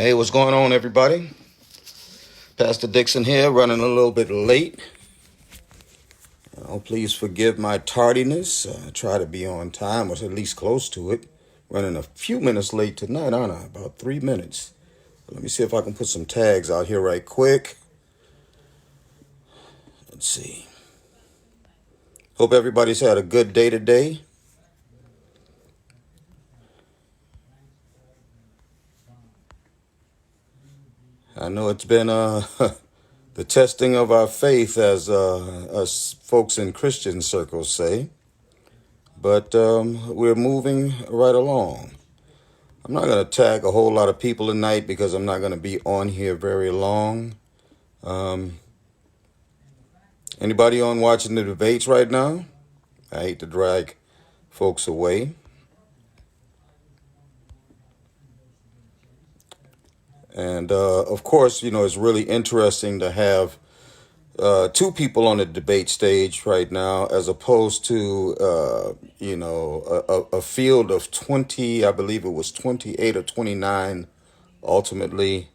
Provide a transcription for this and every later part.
Hey, what's going on, everybody? Pastor Dixon here, running a little bit late. Please forgive my tardiness. I try to be on time, or at least close to it. Running a few minutes late tonight, aren't I? About 3 minutes. Let me see if I can put some tags out here right quick. Let's see. Hope everybody's had a good day today. I know it's been the testing of our faith, as us folks in Christian circles say. But we're moving right along. I'm not going to tag a whole lot of people tonight because I'm not going to be on here very long. Anybody on watching the debates right now? I hate to drag folks away. And of course, it's really interesting to have two people on the debate stage right now, as opposed to, a field of 20, I believe it was 28 or 29 ultimately,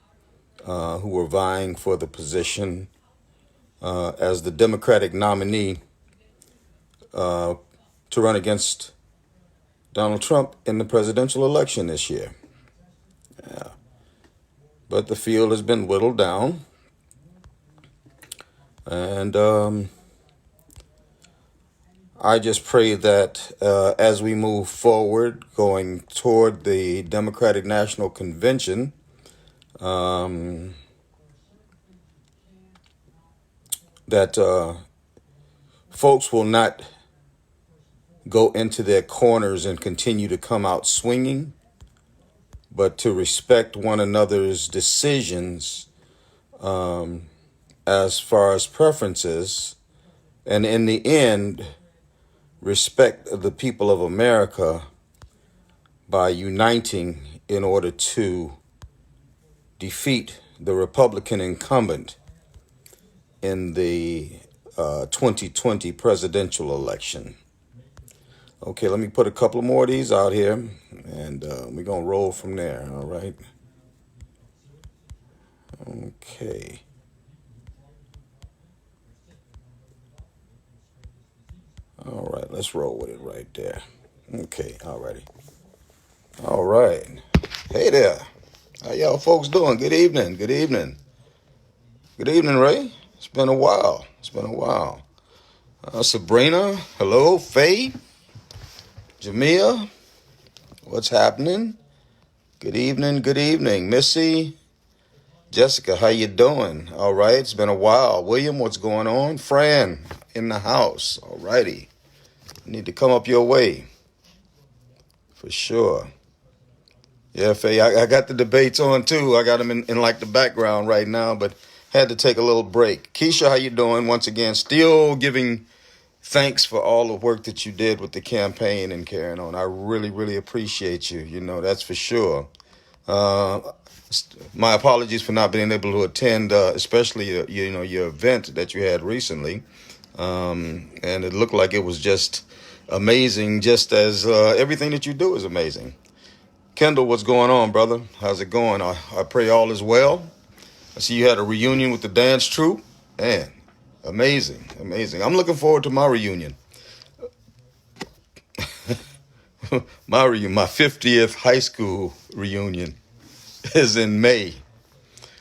who were vying for the position as the Democratic nominee to run against Donald Trump in the presidential election this year. Yeah. But the field has been whittled down. And I just pray that as we move forward, going toward the Democratic National Convention, that folks will not go into their corners and continue to come out swinging, but to respect one another's decisions as far as preferences, and in the end, respect the people of America by uniting in order to defeat the Republican incumbent in the 2020 presidential election. Okay, let me put a couple more of these out here, and we're going to roll from there, all right? Okay. All right, let's roll with it right there. Okay, all righty. All right. Hey there. How y'all folks doing? Good evening. Good evening. Good evening, Ray. It's been a while. Sabrina, hello. Faye, Jamia, what's happening? Good evening. Good evening. Missy, Jessica, how you doing? All right, it's been a while. William, what's going on? Fran, in the house. All righty. Need to come up your way. For sure. Yeah, Faye, I got the debates on too. I got them in like the background right now, but had to take a little break. Keisha, how you doing? Once again, still giving thanks for all the work that you did with the campaign and carrying on. I really, really appreciate you. That's for sure. My apologies for not being able to attend, especially your event that you had recently. And it looked like it was just amazing, just as everything that you do is amazing. Kendall, what's going on, brother? How's it going? I pray all is well. I see you had a reunion with the dance troupe. Man, amazing. I'm looking forward to my reunion. My 50th high school reunion is in May.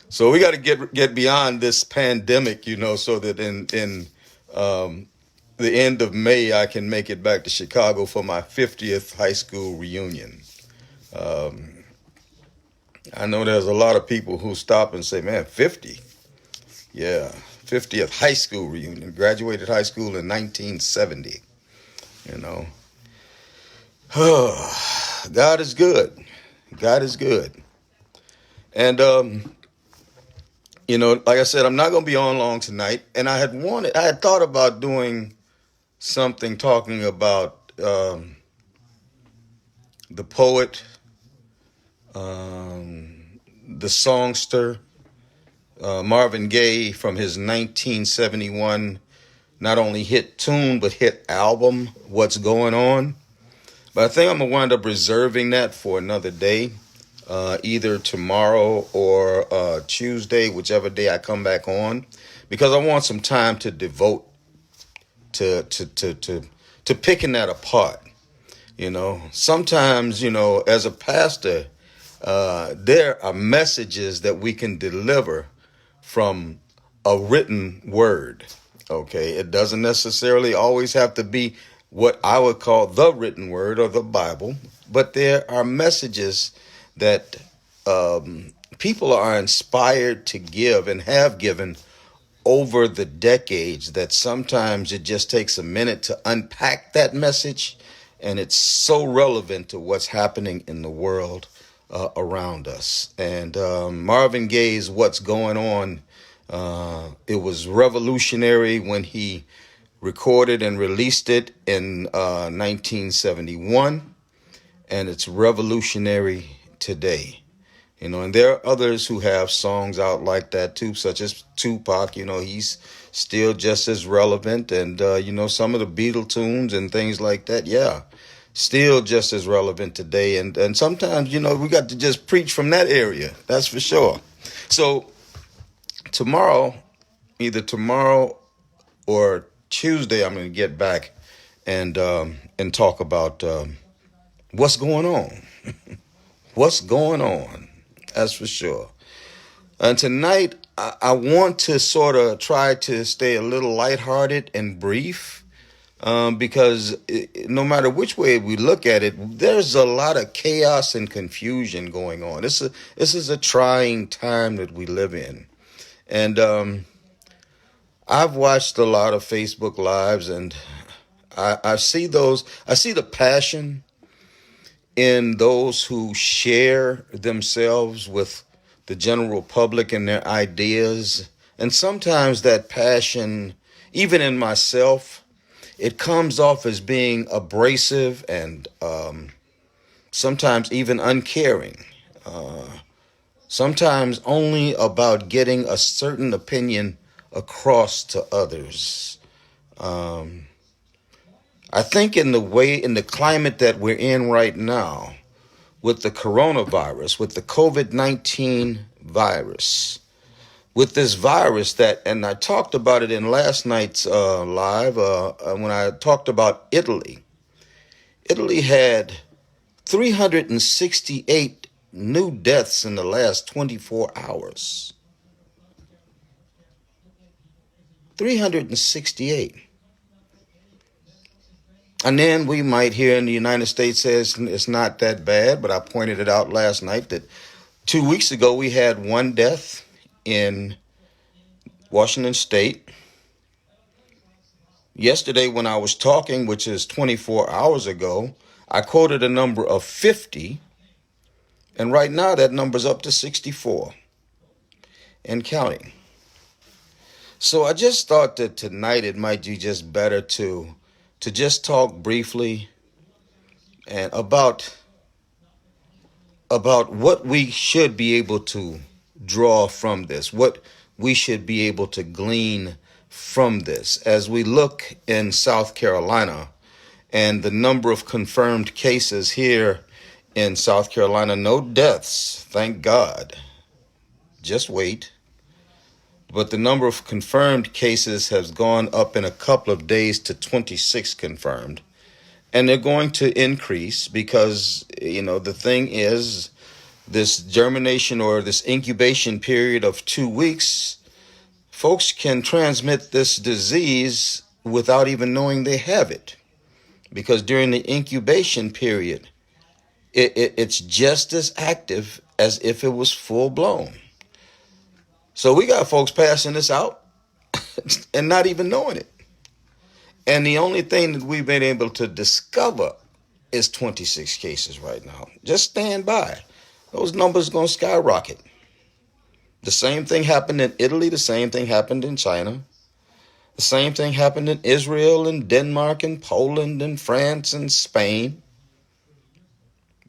So we got to get beyond this pandemic, so that in the end of May, I can make it back to Chicago for my 50th high school reunion. I know there's a lot of people who stop and say, man, 50? Yeah, 50th high school reunion. Graduated high school in 1970, God is good. God is good. And, like I said, I'm not going to be on long tonight. And I had thought about doing something talking about the poet, the songster, Marvin Gaye, from his 1971 not only hit tune but hit album, What's Going On. But I think I'm going to wind up reserving that for another day. either tomorrow or Tuesday, whichever day I come back on, because I want some time to devote to picking that apart. Sometimes, as a pastor, there are messages that we can deliver from a written word. Okay, it doesn't necessarily always have to be what I would call the written word or the Bible, but there are messages that people are inspired to give and have given over the decades, that sometimes it just takes a minute to unpack that message, and it's so relevant to what's happening in the world around us. And Marvin Gaye's "What's Going On," it was revolutionary when he recorded and released it in 1971, and it's revolutionary today. And there are others who have songs out like that too, such as Tupac. He's still just as relevant. And, some of the Beatle tunes and things like that, yeah, still just as relevant today. And sometimes, we got to just preach from that area. That's for sure. So either tomorrow or Tuesday, I'm going to get back and talk about what's going on. What's going on? That's for sure. And tonight, I want to sort of try to stay a little lighthearted and brief, because no matter which way we look at it, there's a lot of chaos and confusion going on. This is a trying time that we live in. And I've watched a lot of Facebook Lives, and I see the passion in those who share themselves with the general public and their ideas. And sometimes that passion, even in myself, it comes off as being abrasive and sometimes even uncaring. Sometimes only about getting a certain opinion across to others. I think in the climate that we're in right now, with the coronavirus, with the COVID-19 virus, with this virus and I talked about it in last night's live when I talked about Italy. Italy had 368 new deaths in the last 24 hours. 368. And then we might here in the United States say it's not that bad, but I pointed it out last night that 2 weeks ago we had one death in Washington State. Yesterday when I was talking, which is 24 hours ago, I quoted a number of 50, and right now that number's up to 64 and counting. So I just thought that tonight it might be just better to just talk briefly and about what we should be able to draw from this, what we should be able to glean from this as we look in South Carolina and the number of confirmed cases here in South Carolina. No deaths, thank God. Just wait. But the number of confirmed cases has gone up in a couple of days to 26 confirmed. And they're going to increase because, the thing is, this germination or this incubation period of 2 weeks, folks can transmit this disease without even knowing they have it. Because during the incubation period, it's just as active as if it was full blown. So we got folks passing this out and not even knowing it. And the only thing that we've been able to discover is 26 cases right now. Just stand by. Those numbers are going to skyrocket. The same thing happened in Italy. The same thing happened in China. The same thing happened in Israel and Denmark and Poland and France and Spain.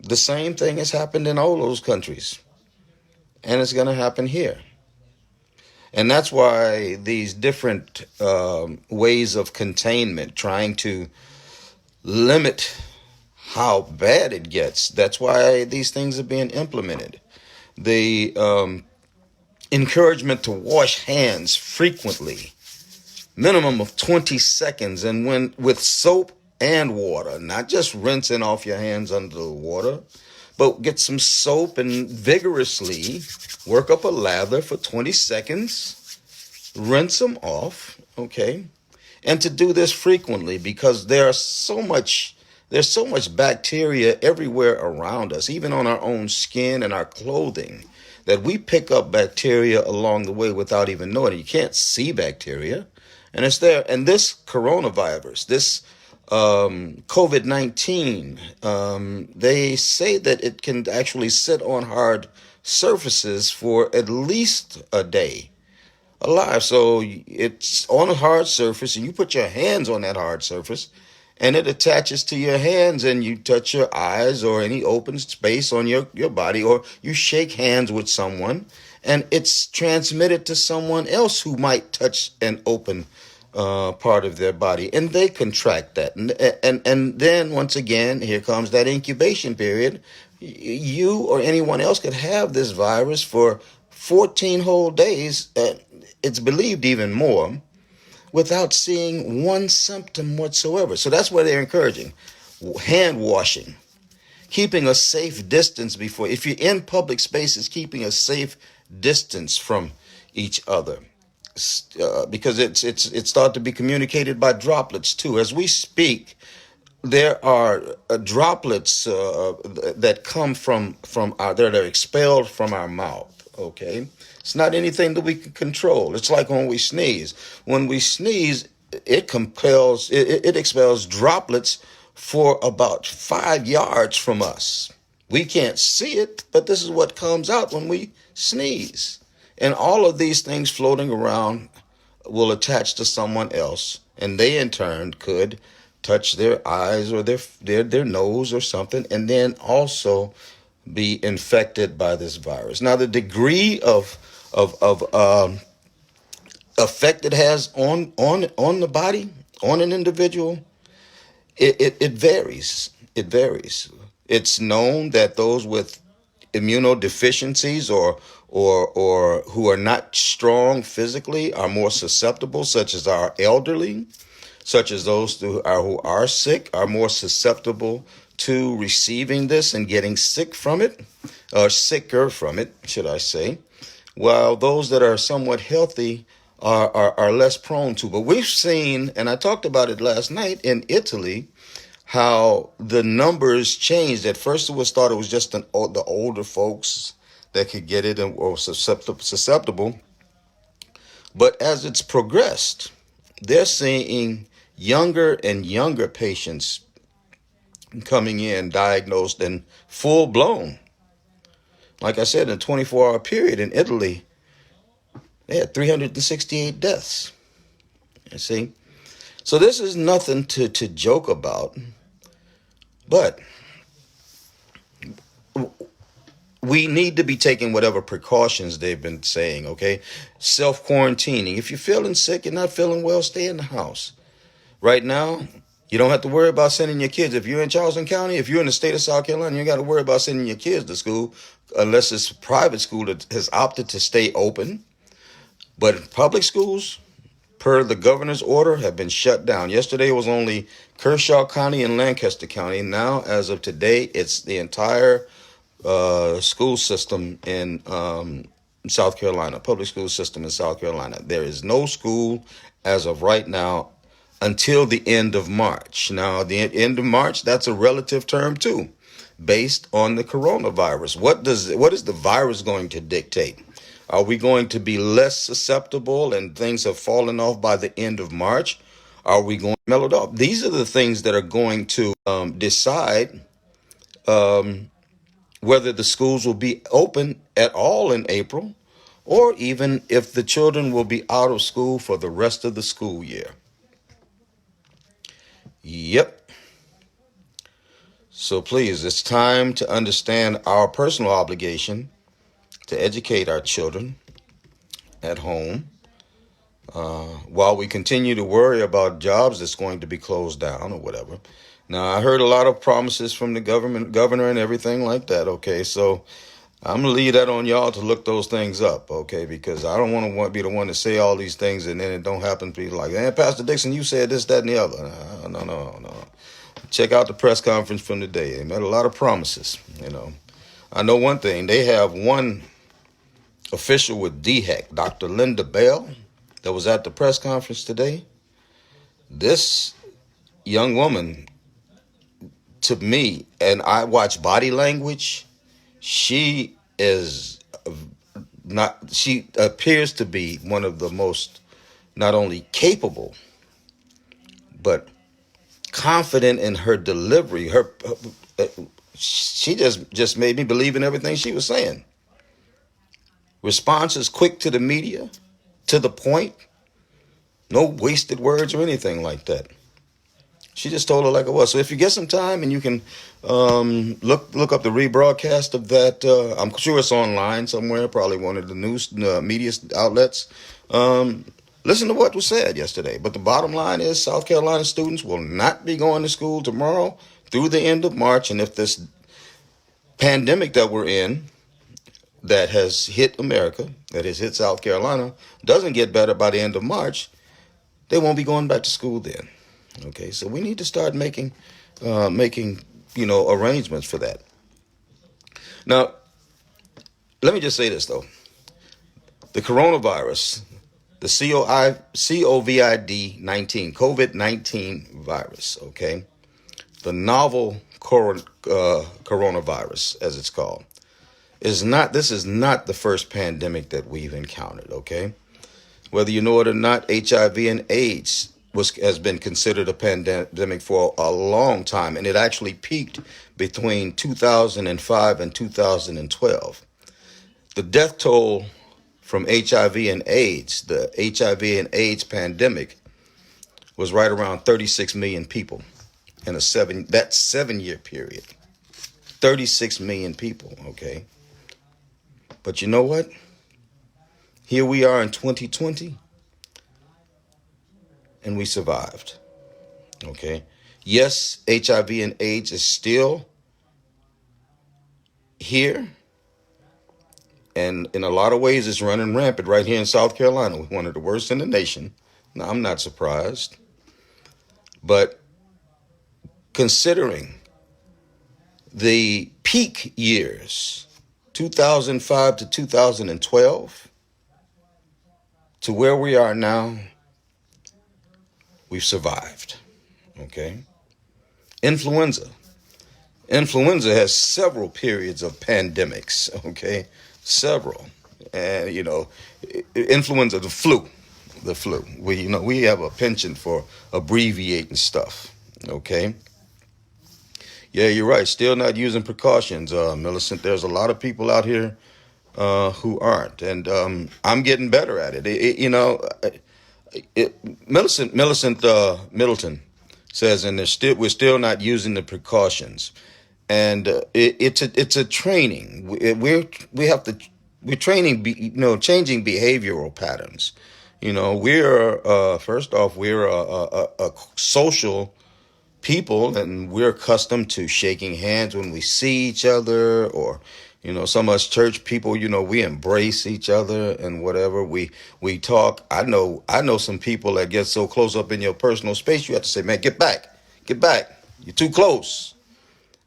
The same thing has happened in all those countries. And it's going to happen here. And that's why these different ways of containment, trying to limit how bad it gets. That's why these things are being implemented. The encouragement to wash hands frequently, minimum of 20 seconds, and when with soap and water, not just rinsing off your hands under the water, but get some soap and vigorously work up a lather for 20 seconds, rinse them off, okay? And to do this frequently, because there's so much bacteria everywhere around us, even on our own skin and our clothing, that we pick up bacteria along the way without even knowing it. You can't see bacteria, and it's there. And this coronavirus, this COVID-19, they say that it can actually sit on hard surfaces for at least a day alive. So it's on a hard surface, and you put your hands on that hard surface, and it attaches to your hands, and you touch your eyes or any open space on your body, or you shake hands with someone, and it's transmitted to someone else who might touch an open part of their body, and they contract that. And then once again, here comes that incubation period. You or anyone else could have this virus for 14 whole days. It's believed even more, without seeing one symptom whatsoever. So that's where they're encouraging hand washing, keeping a safe distance before, if you're in public spaces, keeping a safe distance from each other. Because it's thought to be communicated by droplets too. As we speak, there are droplets that come from our, that are expelled from our mouth. Okay, it's not anything that we can control. It's like when we sneeze. When we sneeze, it expels droplets for about 5 yards from us. We can't see it, but this is what comes out when we sneeze. And all of these things floating around will attach to someone else, and they in turn could touch their eyes or their nose or something, and then also be infected by this virus. Now, the degree of effect it has on the body, on an individual, it varies. It varies. It's known that those with immunodeficiencies or who are not strong physically are more susceptible, such as our elderly, such as those who are sick, are more susceptible to receiving this and getting sick from it, or sicker from it, should I say, while those that are somewhat healthy are less prone to. But we've seen, and I talked about it last night in Italy, how the numbers changed. At first it was thought it was just the older folks that could get it and were susceptible. But as it's progressed, they're seeing younger and younger patients coming in diagnosed and full blown. Like I said, in a 24-hour period in Italy, they had 368 deaths. You see? So this is nothing to joke about. But we need to be taking whatever precautions they've been saying, okay? Self-quarantining. If you're feeling sick, you're not feeling well, stay in the house. Right now, you don't have to worry about sending your kids. If you're in Charleston County, if you're in the state of South Carolina, you got to worry about sending your kids to school, unless it's a private school that has opted to stay open. But public schools, per the governor's order, have been shut down. Yesterday was only Kershaw County and Lancaster County. Now, as of today, it's the entire school system in South Carolina, public school system in South Carolina. There is no school as of right now until the end of March. Now, the end of March, that's a relative term too, based on the coronavirus. What is the virus going to dictate? Are we going to be less susceptible and things have fallen off by the end of March? Are we going to mellow off? These are the things that are going to decide whether the schools will be open at all in April, or even if the children will be out of school for the rest of the school year. Yep. So please, it's time to understand our personal obligation to educate our children at home while we continue to worry about jobs that's going to be closed down or whatever. Now, I heard a lot of promises from the governor and everything like that. Okay, so I'm gonna leave that on y'all to look those things up. Okay, because I don't want to be the one to say all these things and then it don't happen to be like, Pastor Dixon, you said this, that, and the other. No. Check out the press conference from today. They made a lot of promises. I know one thing. They have one official with DHEC, Dr. Linda Bell, that was at the press conference today. This young woman, to me, and I watch body language, she is not, she appears to be one of the most not only capable, but confident in her delivery. She just made me believe in everything she was saying. Responses quick to the media, to the point, no wasted words or anything like that. She just told it like it was. So if you get some time and you can look up the rebroadcast of that, I'm sure it's online somewhere, probably one of the news media outlets. Listen to what was said yesterday. But the bottom line is South Carolina students will not be going to school tomorrow through the end of March. And if this pandemic that we're in, that has hit America, that has hit South Carolina, doesn't get better by the end of March, they won't be going back to school then. Okay, so we need to start making arrangements for that. Now, let me just say this though: the coronavirus, the COVID-19 virus. Okay, the novel coronavirus, as it's called, is not. This is not the first pandemic that we've encountered. Okay, whether you know it or not, HIV and AIDS has been considered a pandemic for a long time, and it actually peaked between 2005 and 2012. The death toll from HIV and AIDS, the HIV and AIDS pandemic, was right around 36 million people in that 7-year period. 36 million people, okay? But you know what? Here we are in 2020. And we survived. Okay. Yes, HIV and AIDS is still here. And in a lot of ways, it's running rampant right here in South Carolina. We're one of the worst in the nation. Now, I'm not surprised. But considering the peak years, 2005 to 2012, to where we are now, we've survived. Okay. Influenza has several periods of pandemics. Okay. Several. And, influenza, the flu. We have a penchant for abbreviating stuff. Okay. Yeah, you're right. Still not using precautions, Millicent. There's a lot of people out here who aren't. And I'm getting better at it. Middleton says, and we're still not using the precautions, and it's a training. We're training, changing behavioral patterns. We're first off, we're a social people, and we're accustomed to shaking hands when we see each other, or some of us church people, we embrace each other and whatever. We talk. I know some people that get so close up in your personal space, you have to say, man, get back. You're too close.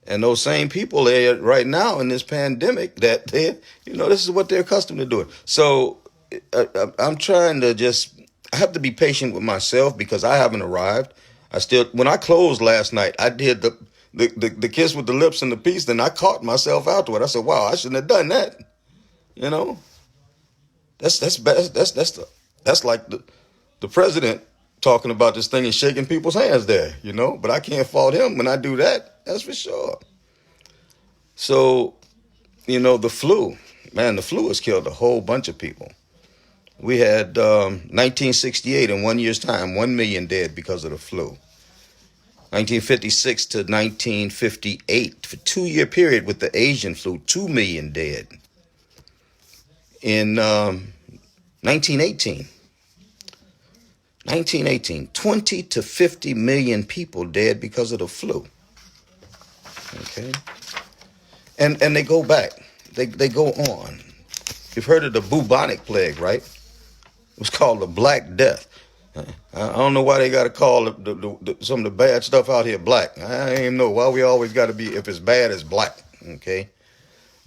And those same people there right now in this pandemic, that this is what they're accustomed to doing. So I'm trying to I have to be patient with myself because I haven't arrived. When I closed last night, I did the kiss with the lips and the peace, then I caught myself afterward. I said, wow, I shouldn't have done that. That's like the president talking about this thing and shaking people's hands there, but I can't fault him when I do that. That's for sure. So, the flu has killed a whole bunch of people. We had 1968 in 1 year's time, 1 million dead because of the flu. 1956 to 1958, for 2-year period with the Asian flu, 2 million dead. In 1918, 1918, 20 to 50 million people dead because of the flu. Okay. And they go back. They go on. You've heard of the bubonic plague, right? It was called the Black Death. I don't know why they got to call some of the bad stuff out here black. I ain't even know why we always got to be, if it's bad, it's black. Okay.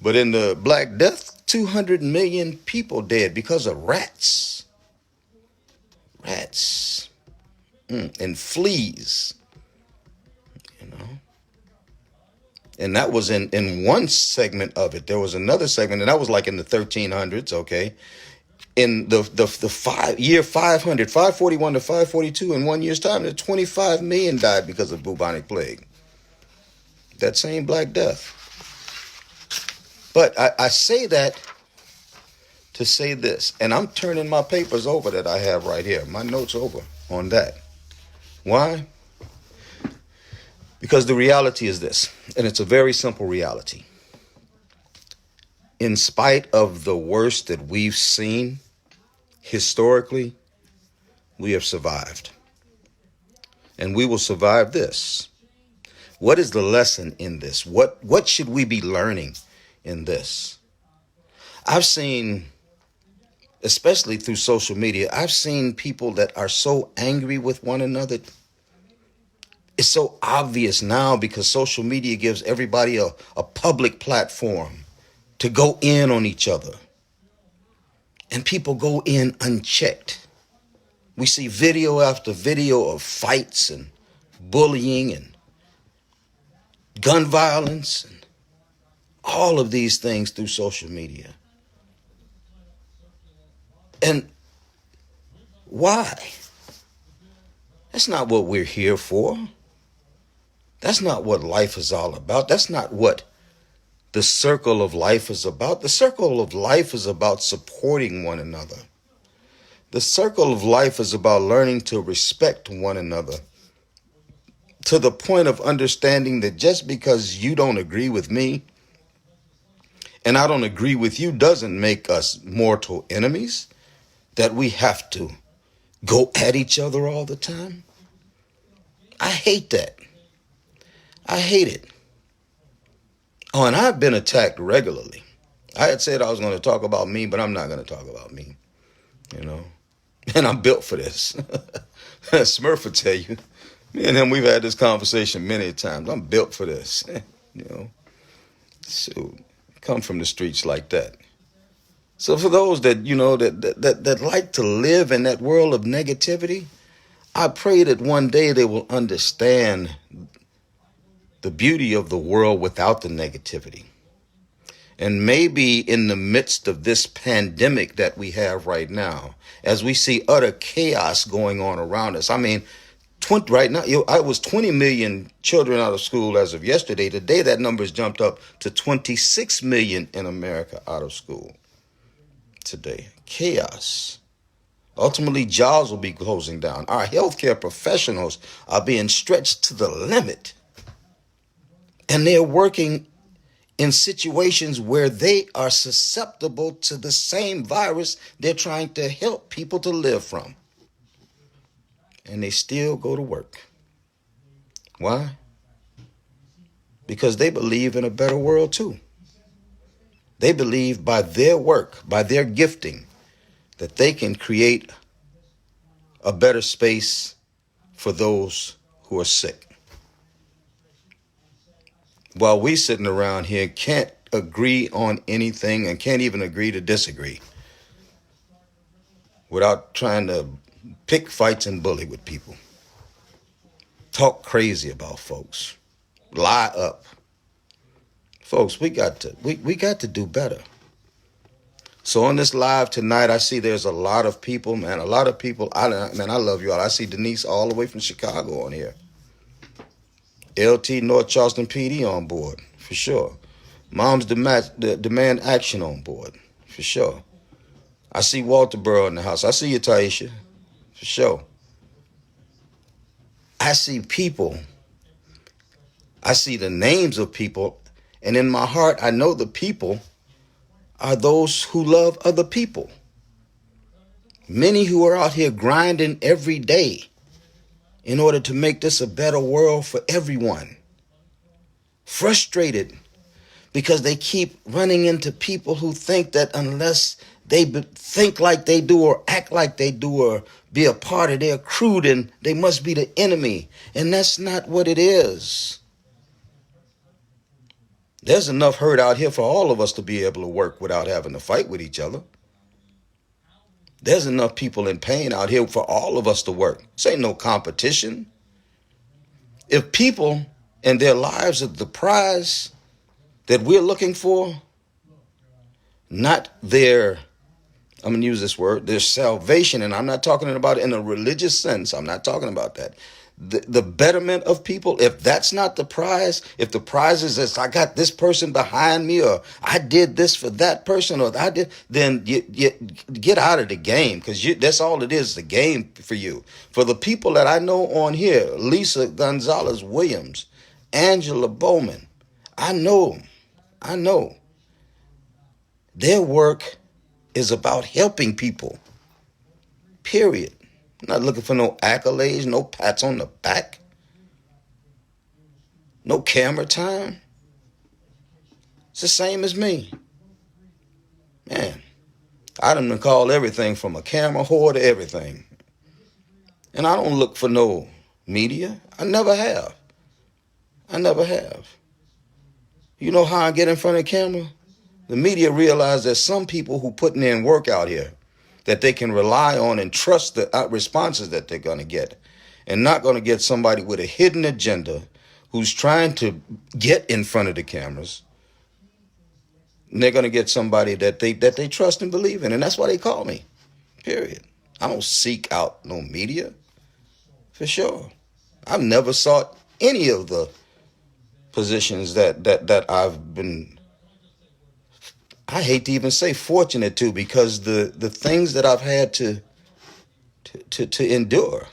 But in the Black Death, 200 million people dead because of rats. Rats. And fleas. You know. And that was in one segment of it. There was another segment, and that was like in the 1300s, okay? In the 541 to 542, in 1 year's time, 25 million died because of bubonic plague. That same Black Death. But I say that to say this, and I'm turning my papers over that I have right here, my notes over on that. Why? Because the reality is this, and it's a very simple reality. In spite of the worst that we've seen historically, we have survived. And we will survive this. What is the lesson in this? What should we be learning in this? I've seen, especially through social media, I've seen people that are so angry with one another. It's so obvious now because social media gives everybody a public platform to go in on each other. And people go in unchecked. We see video after video of fights and bullying and gun violence and all of these things through social media. And why? That's not what we're here for. That's not what life is all about. That's not what the circle of life is about. The circle of life is about supporting one another. The circle of life is about learning to respect one another to the point of understanding that just because you don't agree with me and I don't agree with you doesn't make us mortal enemies, that we have to go at each other all the time. I hate that. I hate it. Oh, and I've been attacked regularly. I had said I was going to talk about me, but I'm not going to talk about me, you know. And I'm built for this. Smurf will tell you. Me and him, we've had this conversation many times. I'm built for this, you know. So, come from the streets like that. So for those that, you know, that like to live in that world of negativity, I pray that one day they will understand the beauty of the world without the negativity. And maybe in the midst of this pandemic that we have right now, as we see utter chaos going on around us. I mean, right now, I was 20 million children out of school as of yesterday. Today, that number has jumped up to 26 million in America out of school. Today, chaos. Ultimately, jobs will be closing down. Our healthcare professionals are being stretched to the limit. And they're working in situations where they are susceptible to the same virus they're trying to help people to live from. And they still go to work. Why? Because they believe in a better world too. They believe by their work, by their gifting, that they can create a better space for those who are sick. While we sitting around here can't agree on anything and can't even agree to disagree without trying to pick fights and bully with people. Talk crazy about folks. Lie up. Folks, we got to do better. So on this live tonight, I see there's a lot of people, man. A lot of people. I love you all. I see Denise all the way from Chicago on here. LT North Charleston PD on board, for sure. Moms Demand Action on board, for sure. I see Walterboro in the house. I see you, Taisha, for sure. I see people. I see the names of people. And in my heart, I know the people are those who love other people. Many who are out here grinding every day in order to make this a better world for everyone. Frustrated because they keep running into people who think that unless they think like they do or act like they do or be a part of their crew, then they must be the enemy. And that's not what it is. There's enough hurt out here for all of us to be able to work without having to fight with each other. There's enough people in pain out here for all of us to work. This ain't no competition. If people and their lives are the prize that we're looking for, not their, I'm going to use this word, their salvation, and I'm not talking about it in a religious sense. I'm not talking about that. The betterment of people, if that's not the prize, if the prize is this, I got this person behind me, or I did this for that person, or I did, then you get out of the game, because that's all it is, the game for you. For the people that I know on here, Lisa Gonzalez Williams, Angela Bowman, I know their work is about helping people, period. I'm not looking for no accolades, no pats on the back, no camera time. It's the same as me. Man, I done been called everything from a camera whore to everything. And I don't look for no media. I never have. You know how I get in front of the camera? The media realize there's some people who putting in work out here that they can rely on and trust the responses that they're going to get, and not going to get somebody with a hidden agenda who's trying to get in front of the cameras. And they're going to get somebody that they trust and believe in, and that's why they call me, period. I don't seek out no media, for sure. I've never sought any of the positions that I've been, I hate to even say fortunate to, because the things that I've had to endure,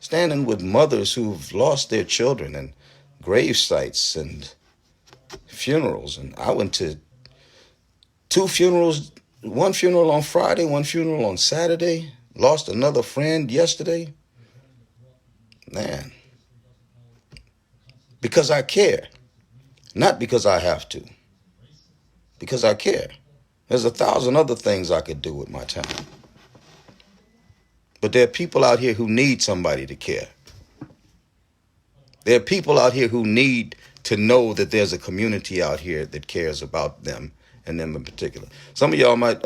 standing with mothers who've lost their children, and grave sites and funerals. And I went to 2 funerals, one funeral on Friday, one funeral on Saturday, lost another friend yesterday. Man, because I care, not because I have to. Because I care. There's 1,000 other things I could do with my time. But there are people out here who need somebody to care. There are people out here who need to know that there's a community out here that cares about them, and them in particular. Some of y'all might,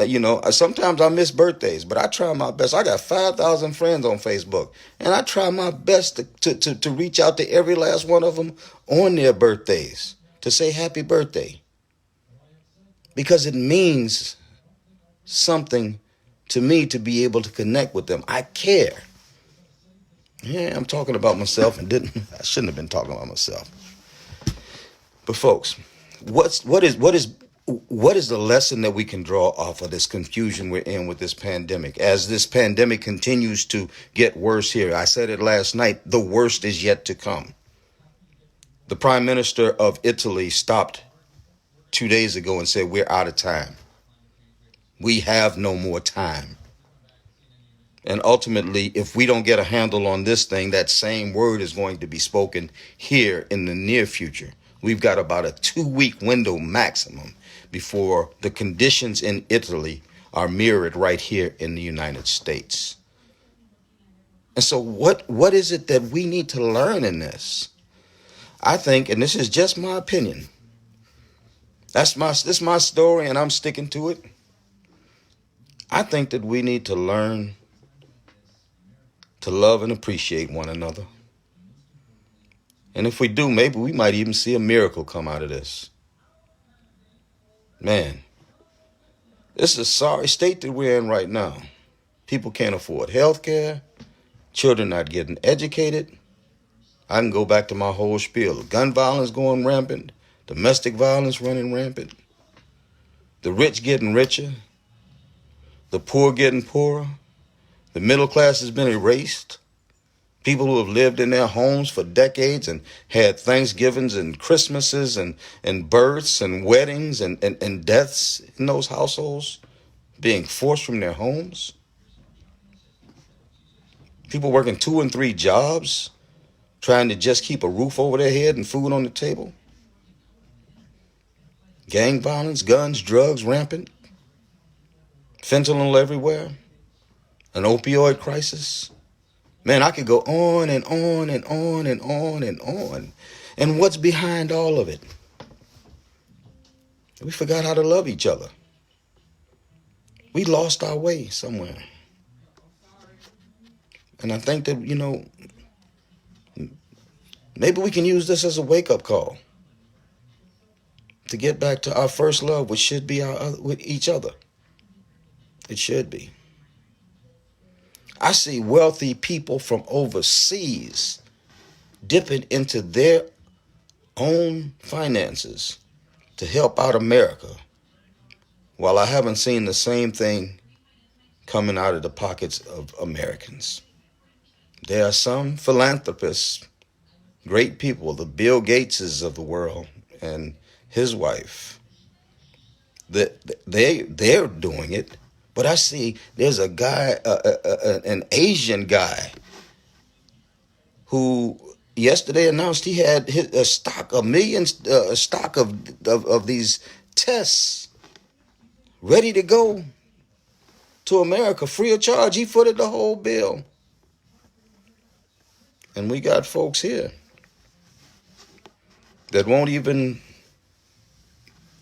sometimes I miss birthdays, but I try my best. I got 5,000 friends on Facebook, and I try my best to reach out to every last one of them on their birthdays to say happy birthday. Because it means something to me to be able to connect with them. I care. Yeah, I'm talking about myself, and I shouldn't have been talking about myself. But folks, what is the lesson that we can draw off of this confusion we're in with this pandemic? As this pandemic continues to get worse here, I said it last night, the worst is yet to come. The Prime Minister of Italy stopped 2 days ago and said, we're out of time. We have no more time. And ultimately, if we don't get a handle on this thing, that same word is going to be spoken here in the near future. We've got about a 2-week window maximum before the conditions in Italy are mirrored right here in the United States. And so what is it that we need to learn in this? I think, and this is just my opinion, this is my story, and I'm sticking to it. I think that we need to learn to love and appreciate one another. And if we do, maybe we might even see a miracle come out of this. Man, this is a sorry state that we're in right now. People can't afford health care. Children not getting educated. I can go back to my whole spiel. Gun violence going rampant. Domestic violence running rampant. The rich getting richer. The poor getting poorer. The middle class has been erased. People who have lived in their homes for decades and had Thanksgivings and Christmases and births and weddings and deaths in those households being forced from their homes. People working 2 and 3 jobs, trying to just keep a roof over their head and food on the table. Gang violence, guns, drugs rampant. Fentanyl everywhere. An opioid crisis. Man, I could go on and on and on and on and on. And what's behind all of it? We forgot how to love each other. We lost our way somewhere. And I think that, maybe we can use this as a wake-up call to get back to our first love, which should be with each other. It should be. I see wealthy people from overseas dipping into their own finances to help out America, while I haven't seen the same thing coming out of the pockets of Americans. There are some philanthropists, great people, the Bill Gateses of the world and his wife, that they're doing it. But I see there's a guy, an Asian guy, who yesterday announced he had a stock of these tests ready to go to America free of charge. He footed the whole bill. And we got folks here that won't even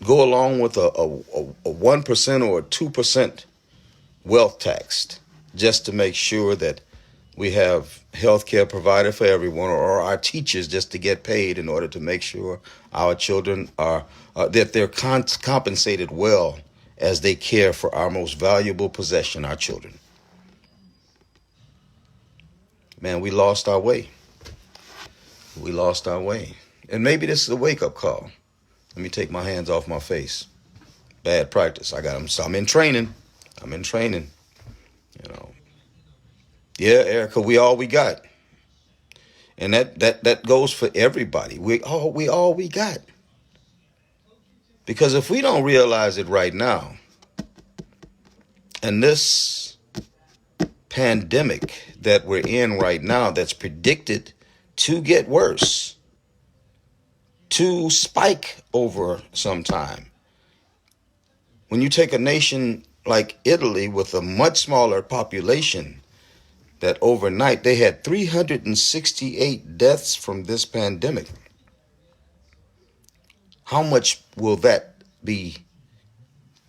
go along with a 1% or a 2% wealth tax just to make sure that we have health care provided for everyone, or our teachers just to get paid in order to make sure our children are that they're compensated well as they care for our most valuable possession, our children. Man, we lost our way. We lost our way. And maybe this is a wake-up call. Let me take my hands off my face. Bad practice. I'm in training. Yeah, Erica, we all we got. And that goes for everybody. We all we got. Because if we don't realize it right now, and this pandemic that we're in right now, that's predicted to get worse, to spike over some time. When you take a nation like Italy with a much smaller population, that overnight they had 368 deaths from this pandemic. How much will that be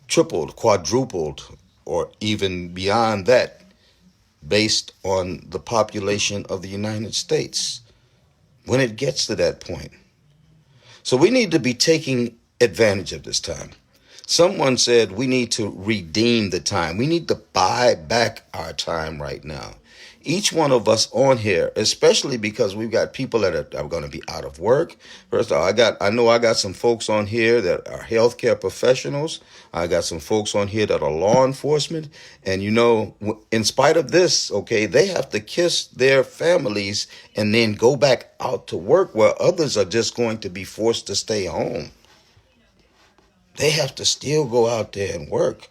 tripled, quadrupled, or even beyond that based on the population of the United States when it gets to that point? So we need to be taking advantage of this time. Someone said we need to redeem the time. We need to buy back our time right now. Each one of us on here, especially because we've got people that are going to be out of work. First of all, I know I got some folks on here that are healthcare professionals. I got some folks on here that are law enforcement. And, in spite of this, okay, they have to kiss their families and then go back out to work, where others are just going to be forced to stay home. They have to still go out there and work.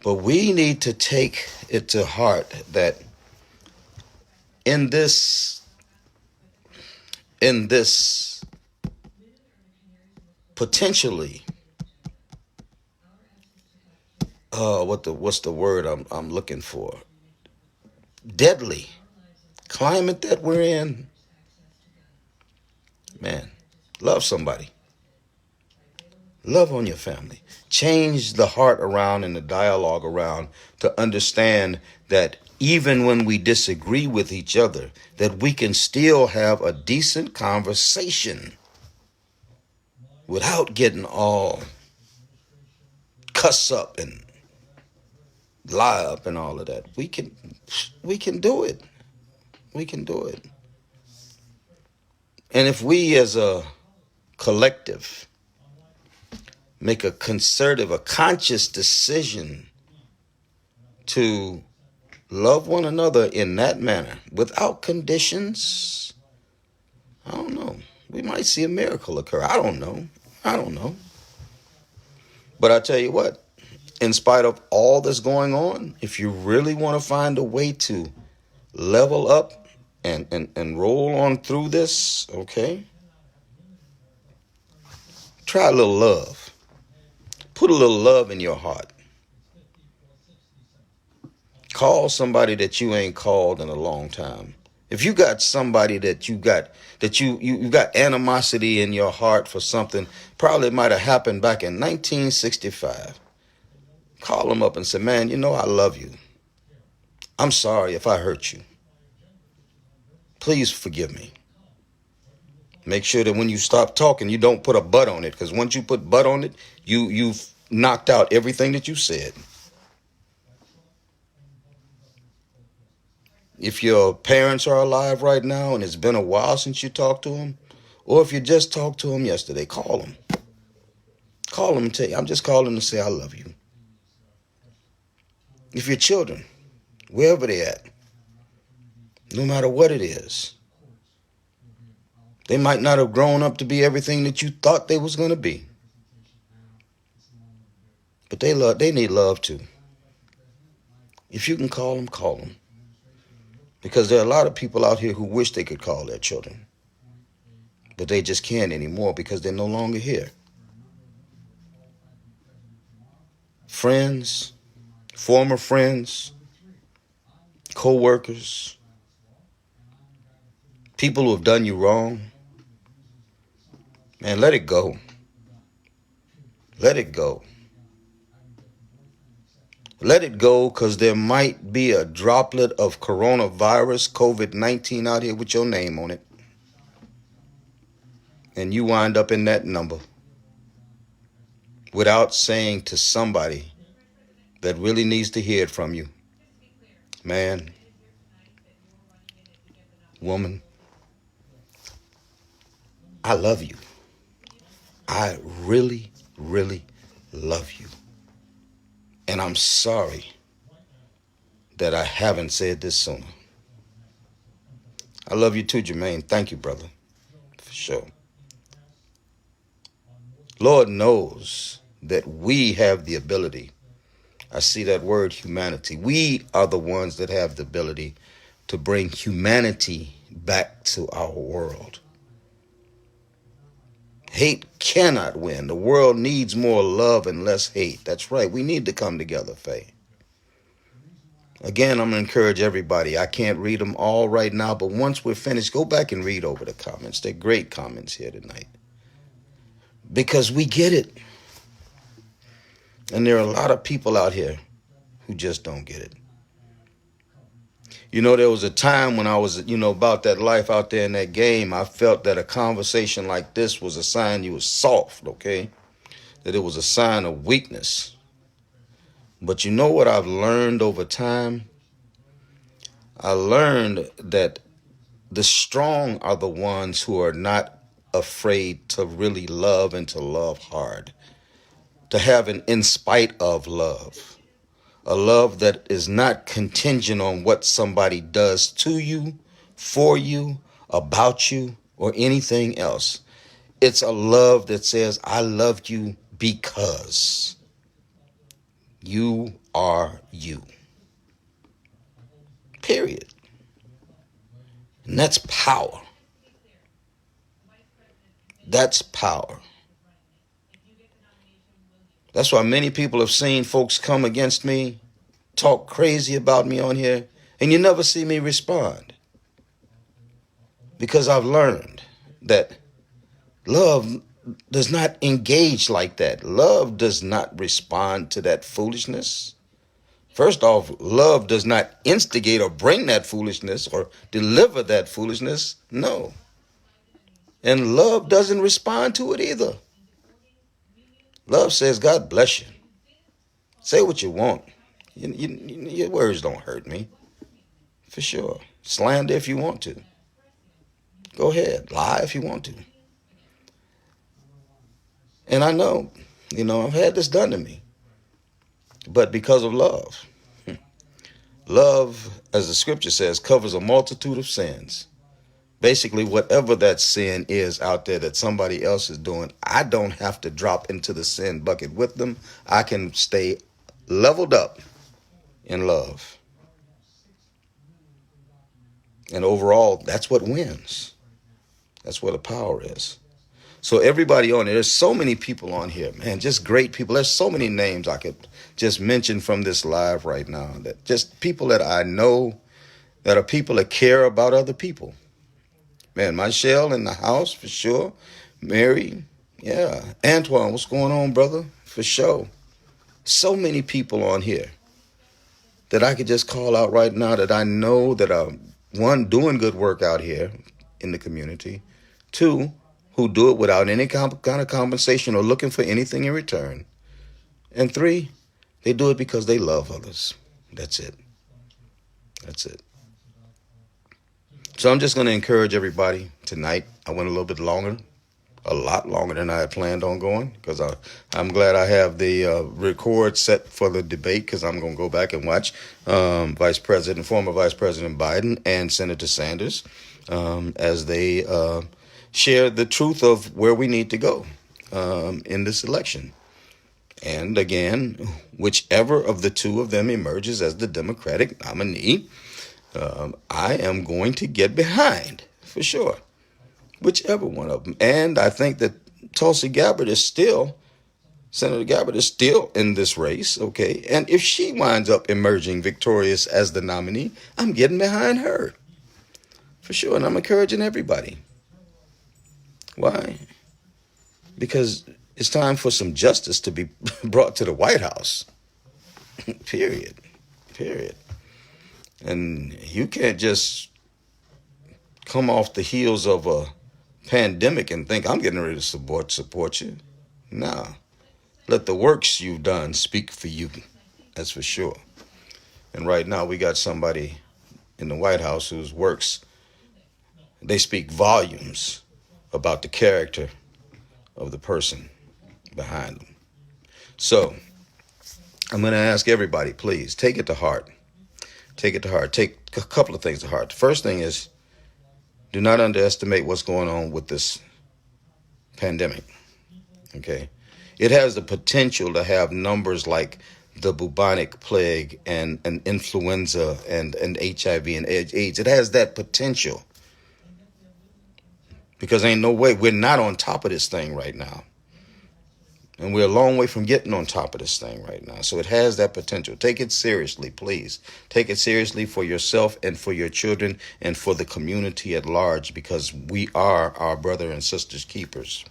But we need to take it to heart that in this potentially, what's the word I'm looking for? Deadly climate that we're in, man, love somebody. Love on your family. Change the heart around and the dialogue around to understand that even when we disagree with each other, that we can still have a decent conversation without getting all cuss up and lie up and all of that. We can do it. We can do it. And if we as a collective make a conscious decision to love one another in that manner without conditions, I don't know. We might see a miracle occur. I don't know. But I tell you what, in spite of all that's going on, if you really want to find a way to level up and roll on through this, okay? Try a little love. Put a little love in your heart. Call somebody that you ain't called in a long time. If you got somebody that you got animosity in your heart for something, probably might have happened back in 1965. Call them up and say, man, I love you. I'm sorry if I hurt you. Please forgive me. Make sure that when you stop talking, you don't put a but on it, because once you put but on it, you've knocked out everything that you said. If your parents are alive right now and it's been a while since you talked to them, or if you just talked to them yesterday, call them. Call them and tell you, I'm just calling to say I love you. If your children, wherever they're at, no matter what it is, they might not have grown up to be everything that you thought they was going to be. But they need love too. If you can call them, call them. Because there are a lot of people out here who wish they could call their children. But they just can't anymore because they're no longer here. Friends, former friends, co-workers, people who have done you wrong, man, let it go. Let it go. Let it go, because there might be a droplet of coronavirus, COVID-19 out here with your name on it. And you wind up in that number without saying to somebody that really needs to hear it from you, man, woman, I love you. I really, really love you. And I'm sorry that I haven't said this sooner. I love you too, Jermaine. Thank you, brother. For sure. Lord knows that we have the ability. I see that word, humanity. We are the ones that have the ability to bring humanity back to our world. Hate cannot win. The world needs more love and less hate. That's right. We need to come together, Faye. Again, I'm going to encourage everybody. I can't read them all right now, but once we're finished, go back and read over the comments. They're great comments here tonight. Because we get it. And there are a lot of people out here who just don't get it. There was a time when I was, about that life out there in that game, I felt that a conversation like this was a sign you were soft, okay? That it was a sign of weakness. But you know what I've learned over time? I learned that the strong are the ones who are not afraid to really love and to love hard. To have an in spite of love. A love that is not contingent on what somebody does to you, for you, about you, or anything else. It's a love that says, I love you because you are you. Period. And that's power. That's power. That's why many people have seen folks come against me, talk crazy about me on here, and you never see me respond. Because I've learned that love does not engage like that. Love does not respond to that foolishness. First off, love does not instigate or bring that foolishness or deliver that foolishness. No. And love doesn't respond to it either. Love says, God bless you. Say what you want. Your words don't hurt me. For sure. Slander if you want to. Go ahead. Lie if you want to. And I know, I've had this done to me. But because of love. Love, as the scripture says, covers a multitude of sins. Basically, whatever that sin is out there that somebody else is doing, I don't have to drop into the sin bucket with them. I can stay leveled up in love. And overall, that's what wins. That's where the power is. So everybody on there, there's so many people on here, man, just great people. There's so many names I could just mention from this live right now. That just people that I know, that are people that care about other people. Man, Michelle in the house for sure. Mary, yeah. Antoine, what's going on, brother? For sure. So many people on here that I could just call out right now that I know that are, one, doing good work out here in the community. Two, who do it without any kind of compensation or looking for anything in return. And three, they do it because they love others. That's it. That's it. So I'm just going to encourage everybody tonight. I went a little bit longer, a lot longer than I had planned on going, because I'm glad I have the record set for the debate, because I'm going to go back and watch former Vice President Biden and Senator Sanders as they share the truth of where we need to go in this election. And again, whichever of the two of them emerges as the Democratic nominee, I am going to get behind for sure, whichever one of them. And I think that Senator Gabbard is still in this race, okay? And if she winds up emerging victorious as the nominee, I'm getting behind her for sure. And I'm encouraging everybody. Why? Because it's time for some justice to be brought to the White House. Period. And you can't just come off the heels of a pandemic and think I'm getting ready to support you. Nah. Let the works you've done speak for you. That's for sure. And right now we got somebody in the White House whose works, they speak volumes about the character of the person behind them. So I'm going to ask everybody, please, take it to heart. Take it to heart. Take a couple of things to heart. The first thing is, do not underestimate what's going on with this pandemic. Okay? It has the potential to have numbers like the bubonic plague and influenza and HIV and AIDS. It has that potential. Because ain't no way, we're not on top of this thing right now. And we're a long way from getting on top of this thing right now. So it has that potential. Take it seriously, please. Take it seriously for yourself and for your children and for the community at large, because we are our brother and sister's keepers.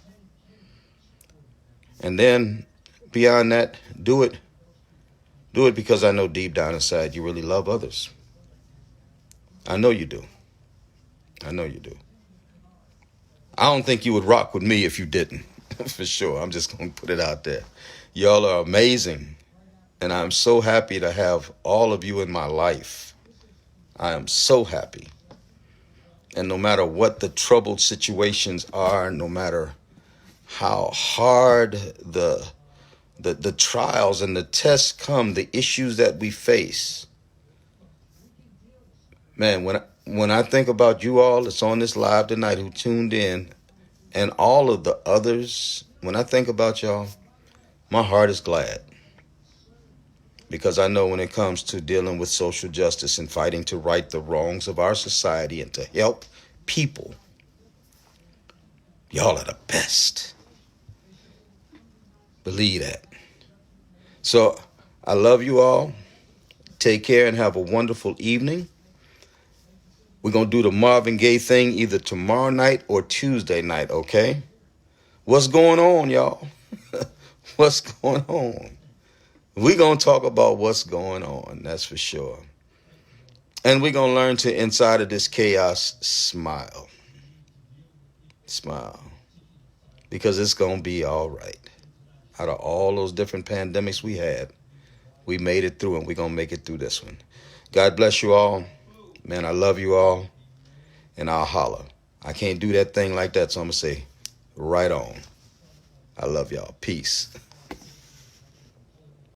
And then beyond that, do it. Do it because I know deep down inside you really love others. I know you do. I know you do. I don't think you would rock with me if you didn't. For sure. I'm just going to put it out there. Y'all are amazing. And I'm so happy to have all of you in my life. I am so happy. And no matter what the troubled situations are, no matter how hard the trials and the tests come, the issues that we face, man, when I think about you all that's on this live tonight who tuned in, and all of the others, when I think about y'all, my heart is glad. Because I know when it comes to dealing with social justice and fighting to right the wrongs of our society and to help people, y'all are the best. Believe that. So I love you all. Take care and have a wonderful evening. We're going to do the Marvin Gaye thing either tomorrow night or Tuesday night, okay? What's going on, y'all? What's going on? We're going to talk about what's going on, that's for sure. And we're going to learn to, inside of this chaos, smile. Smile. Because it's going to be all right. Out of all those different pandemics we had, we made it through, and we're going to make it through this one. God bless you all. Man, I love you all, and I'll holler. I can't do that thing like that, so I'm going to say, right on. I love y'all. Peace.